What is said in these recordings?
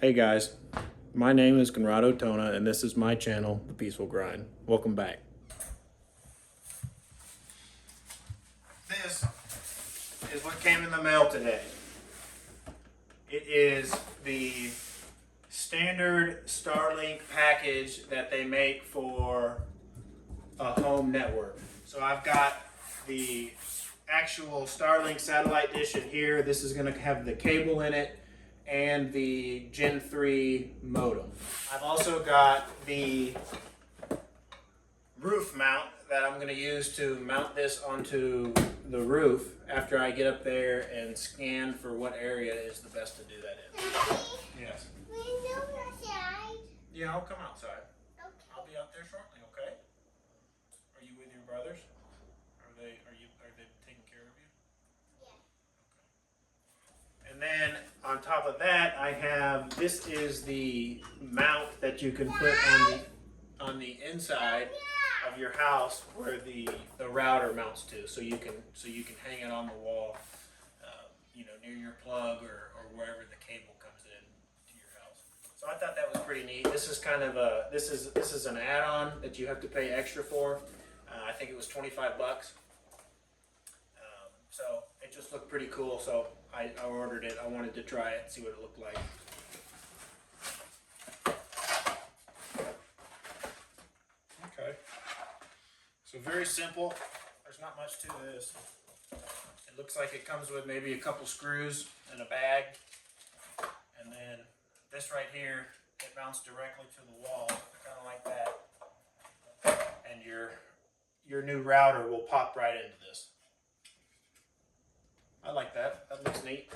Hey guys, my name is Conrado Tona and this is my channel, The Peaceful Grind. Welcome back. This is what came in the mail today. It is the standard Starlink package that they make for a home network. So I've got the actual Starlink satellite dish in here. This is going to have the cable in it and the Gen 3 modem. I've also got the roof mount that I'm going to use to mount this onto the roof after I get up there and scan for what area is the best to do that in. Daddy, Yes. will you go outside? Yeah, I'll come outside. Okay. I'll be out there shortly, okay? Are you with your brothers? Are they taking care of you? Yeah. And then on top of that, I have, this is the mount that you can put on the inside of your house where the router mounts to, so you can hang it on the wall, near your plug or wherever the cable comes in to your house. So I thought that was pretty neat. This is kind of this is an add-on that you have to pay extra for. I think it was 25 bucks. So it just looked pretty cool. So I ordered it. I wanted to try it, see what it looked like. Okay. So very simple. There's not much to this. It looks like it comes with maybe a couple screws and a bag. And then this right here, it mounts directly to the wall, kind of like that. And your new router will pop right into this. I like that. That looks neat.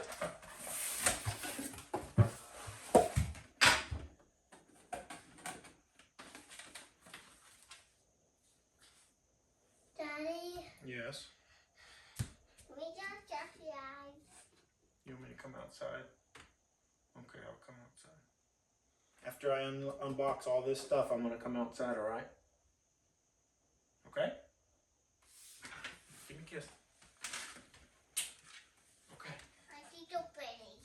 Daddy, Yes. we got outside. You want me to come outside? Okay, I'll come outside. After I unbox all this stuff, I'm going to come outside, all right? Okay? Give me a kiss. Okay. I see the pretty.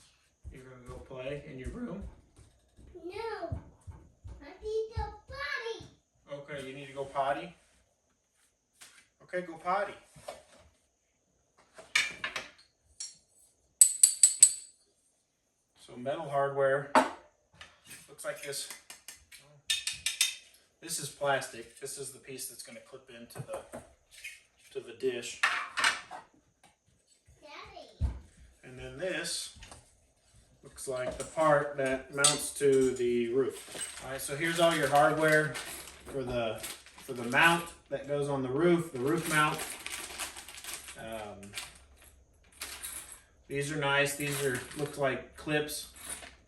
You're going to go play in your room? No, I see the body. Okay, you need to go potty? Okay, go potty. So metal hardware. Looks like this. This is plastic. This is the piece that's going to clip into the dish. Daddy. And then this looks like the part that mounts to the roof. All right, so here's all your hardware for the mount that goes on the roof mount. These are nice. These look like clips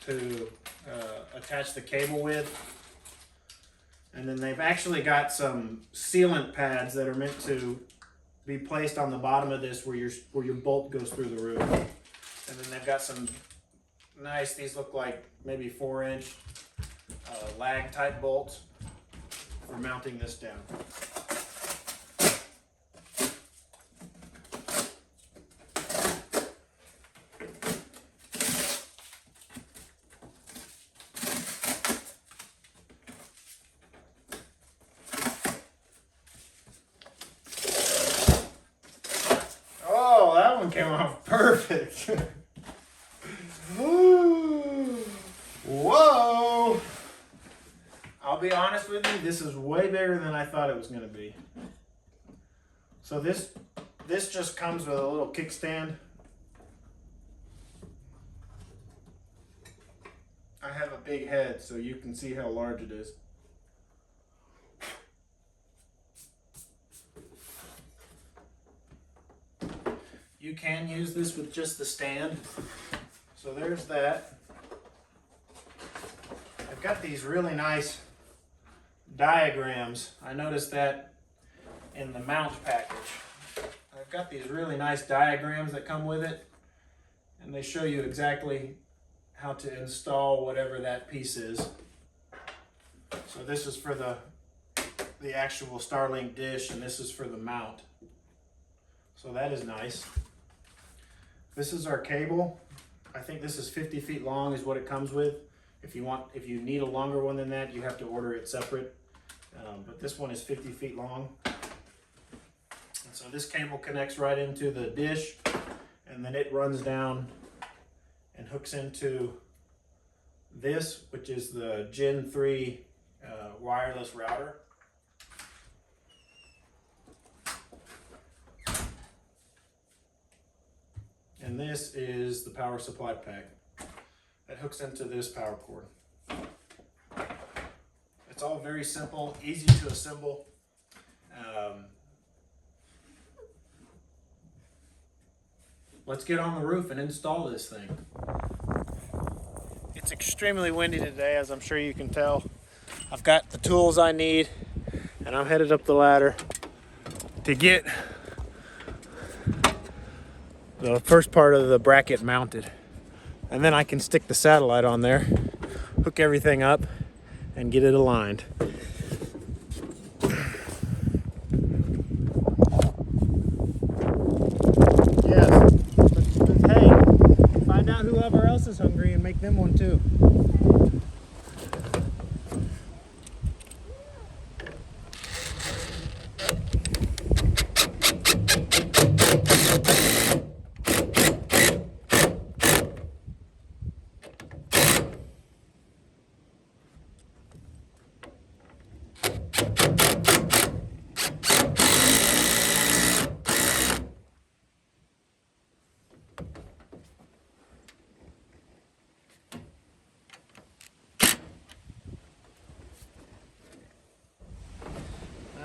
to attach the cable with. And then they've actually got some sealant pads that are meant to be placed on the bottom of this where your bolt goes through the roof. And then they've got some nice, these look like maybe 4-inch lag type bolts for mounting this down. Oh, that one came off perfect. Whoa! I'll be honest with you, this is way bigger than I thought it was going to be. So this just comes with a little kickstand. I have a big head, so you can see how large it is. You can use this with just the stand. So there's that. I've got these really nice diagrams. I noticed that in the mount package. I've got these really nice diagrams that come with it, and they show you exactly how to install whatever that piece is. So this is for the actual Starlink dish, and this is for the mount. So that is nice. This is our cable. I think this is 50 feet long is what it comes with. If you need a longer one than that, you have to order it separate. But this one is 50 feet long. And so this cable connects right into the dish, and then it runs down and hooks into this, which is the Gen 3 wireless router. And this is the power supply pack that hooks into this power cord. It's all very simple, easy to assemble. Let's get on the roof and install this thing. It's extremely windy today, as I'm sure you can tell. I've got the tools I need, and I'm headed up the ladder to get the first part of the bracket mounted. And then I can stick the satellite on there, hook everything up, and get it aligned. Yes, but hey, find out whoever else is hungry and make them one too.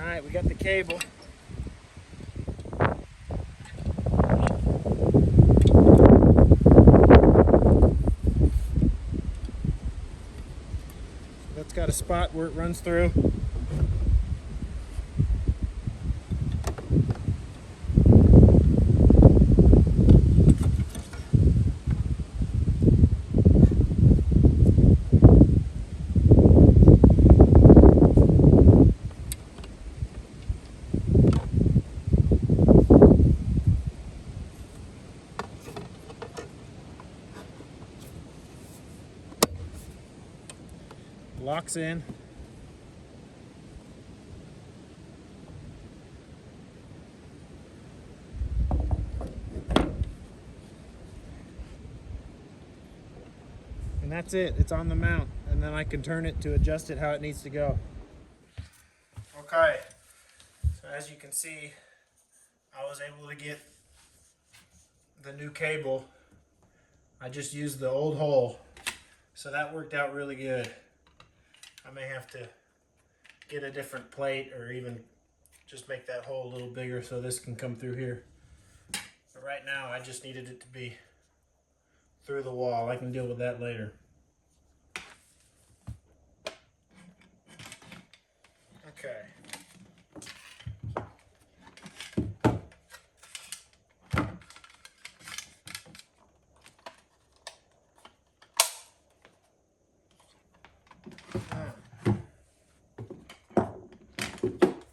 Alright, we got the cable. That's got a spot where it runs through. Locks in. And that's it. It's on the mount. And then I can turn it to adjust it how it needs to go. Okay. So as you can see, I was able to get the new cable. I just used the old hole. So that worked out really good. I may have to get a different plate or even just make that hole a little bigger so this can come through here. But right now I just needed it to be through the wall. I can deal with that later. Okay.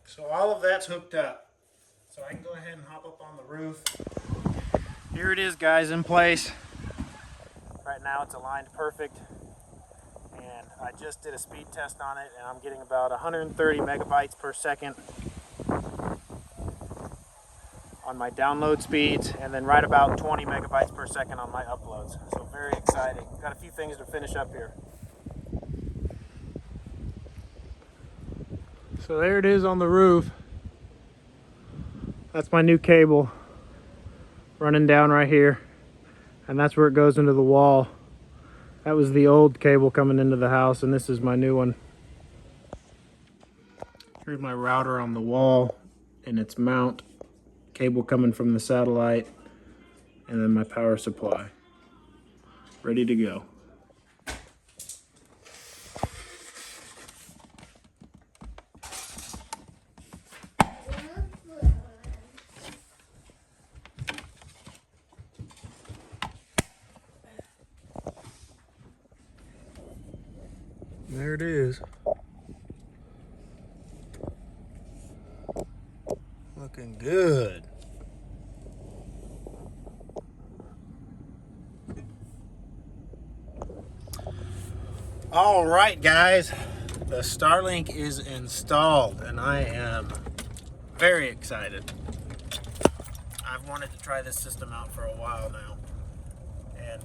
So all of that's hooked up. So I can go ahead and hop up on the roof. Here it is, guys, in place. Right now it's aligned perfect. And I just did a speed test on it, and I'm getting about 130 megabytes per second on my download speeds, and then right about 20 megabytes per second on my uploads. So very exciting. Got a few things to finish up here. So there it is on the roof. That's my new cable running down right here, and that's where it goes into the wall. That was the old cable coming into the house, and this is my new one. Here's my router on the wall and its mount, cable coming from the satellite, and then my power supply. Ready to go. There it is. Looking good. All right, guys, the Starlink is installed and I am very excited. I've wanted to try this system out for a while now, and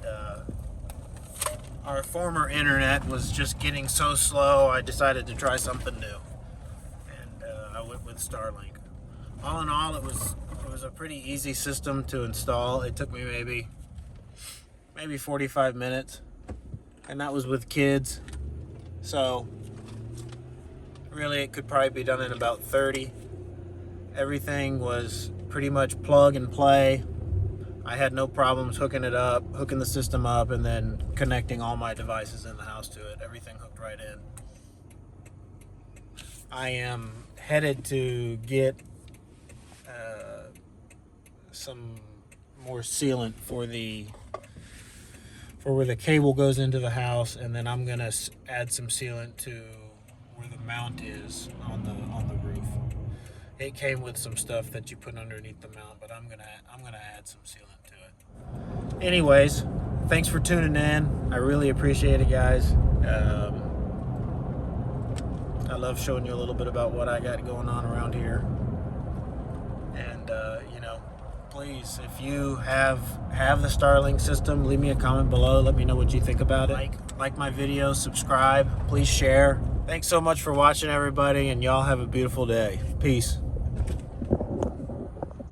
our former internet was just getting so slow, I decided to try something new, and I went with Starlink. All in all, it was a pretty easy system to install. It took me maybe 45 minutes, and that was with kids, so really it could probably be done in about 30. Everything was pretty much plug and play. I had no problems hooking the system up, and then connecting all my devices in the house to it. Everything hooked right in. I am headed to get some more sealant for where the cable goes into the house, and then I'm gonna add some sealant to where the mount is on the roof. It came with some stuff that you put underneath the mount, but I'm gonna add some sealant to it. Anyways, thanks for tuning in. I really appreciate it, guys. I love showing you a little bit about what I got going on around here. And please, if you have the Starlink system, leave me a comment below. Let me know what you think about it. Like my video, subscribe, please share. Thanks so much for watching, everybody, and y'all have a beautiful day. Peace.